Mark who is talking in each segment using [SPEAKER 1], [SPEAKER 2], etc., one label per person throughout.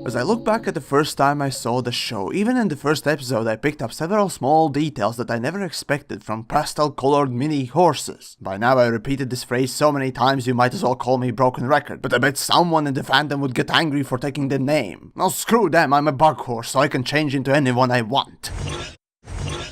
[SPEAKER 1] As I look back at the first time I saw the show, even in the first episode I picked up several small details that I never expected from pastel-colored mini horses. By now I repeated this phrase so many times you might as well call me broken record, but I bet someone in the fandom would get angry for taking the name. Oh, screw them, I'm a bug horse, so I can change into anyone I want.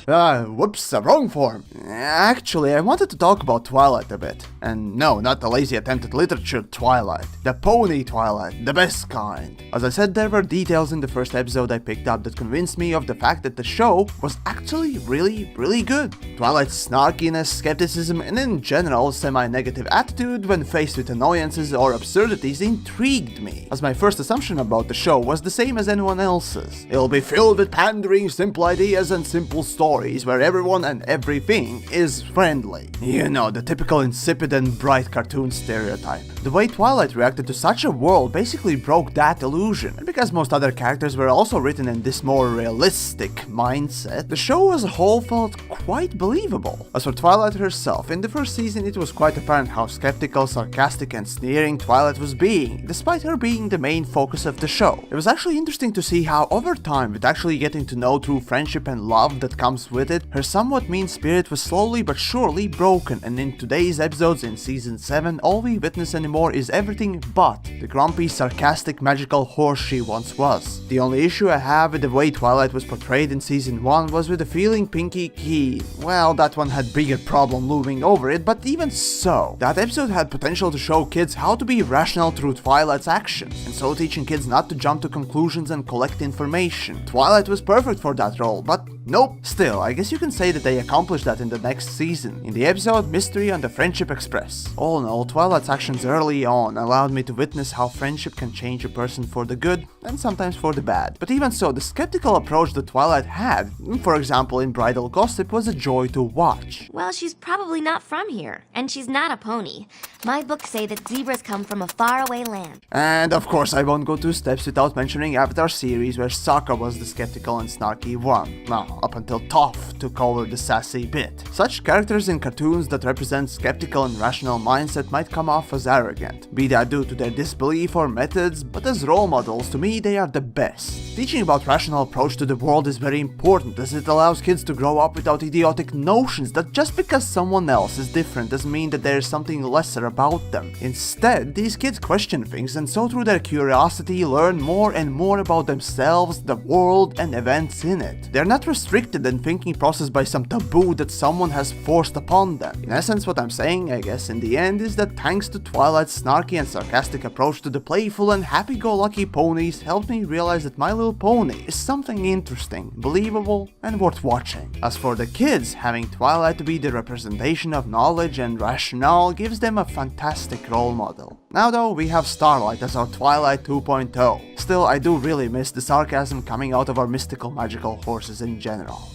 [SPEAKER 1] Whoops, wrong form. Actually, I wanted to talk about Twilight a bit. And no, not the lazy attempt at literature Twilight. The pony Twilight, the best kind. As I said, there were details in the first episode I picked up that convinced me of the fact that the show was actually really good. Twilight's snarkiness, skepticism, and in general semi-negative attitude when faced with annoyances or absurdities intrigued me, as my first assumption about the show was the same as anyone else's. It'll be filled with pandering, simple ideas, and simple stories where everyone and everything is friendly. You know, the typical insipid and bright cartoon stereotype. The way Twilight reacted to such a world basically broke that illusion, and because most other characters were also written in this more realistic mindset, the show as a whole felt quite believable. As for Twilight herself, in the first season it was quite apparent how skeptical, sarcastic, and sneering Twilight was being, despite her being the main focus of the show. It was actually interesting to see how over time, with actually getting to know true friendship and love that comes with it, her somewhat mean spirit was slowly but surely broken, and in today's episodes in season 7, all we witness anymore is everything but the grumpy, sarcastic, magical horse she once was. The only issue I have with the way Twilight was portrayed in season 1 was with the feeling Pinky key. Well, that one had bigger problem looming over it, but even so, that episode had potential to show kids how to be rational through Twilight's actions, and so teaching kids not to jump to conclusions and collect information. Twilight was perfect for that role, but nope. Still, I guess you can say that they accomplished that in the next season, in the episode Mystery on the Friendship Express. All in all, Twilight's actions early on allowed me to witness how friendship can change a person for the good, and sometimes for the bad. But even so, the skeptical approach that Twilight had, for example in Bridal Gossip, was a joy to watch.
[SPEAKER 2] Well, she's probably not from here, and she's not a pony. My books say that zebras come from a faraway land.
[SPEAKER 1] And of course I won't go 2 steps without mentioning Avatar series where Sokka was the skeptical and snarky one. Well, up until Toph took over the sassy bit. Such characters in cartoons that represent skeptical and rational mindset might come off as arrogant, be that due to their disbelief or methods, but as role models, to me they are the best. Teaching about rational approach to the world is very important, as it allows kids to grow up without idiotic notions that just because someone else is different doesn't mean that there is something lesser about them. Instead, these kids question things, and so through their curiosity learn more and more about themselves, the world, and events in it. They're not restricted in thinking process by some taboo that someone has forced upon them. In essence, what I'm saying, I guess, in the end, is that thanks to Twilight's snarky and sarcastic approach to the playful and happy-go-lucky ponies helped me realize that My Little Pony is something interesting, believable, and worth watching. As for the kids, having Twilight to be the representation of knowledge and rationale gives them a fantastic role model. Now though, we have Starlight as our Twilight 2.0. Still, I do really miss the sarcasm coming out of our mystical magical horses in general.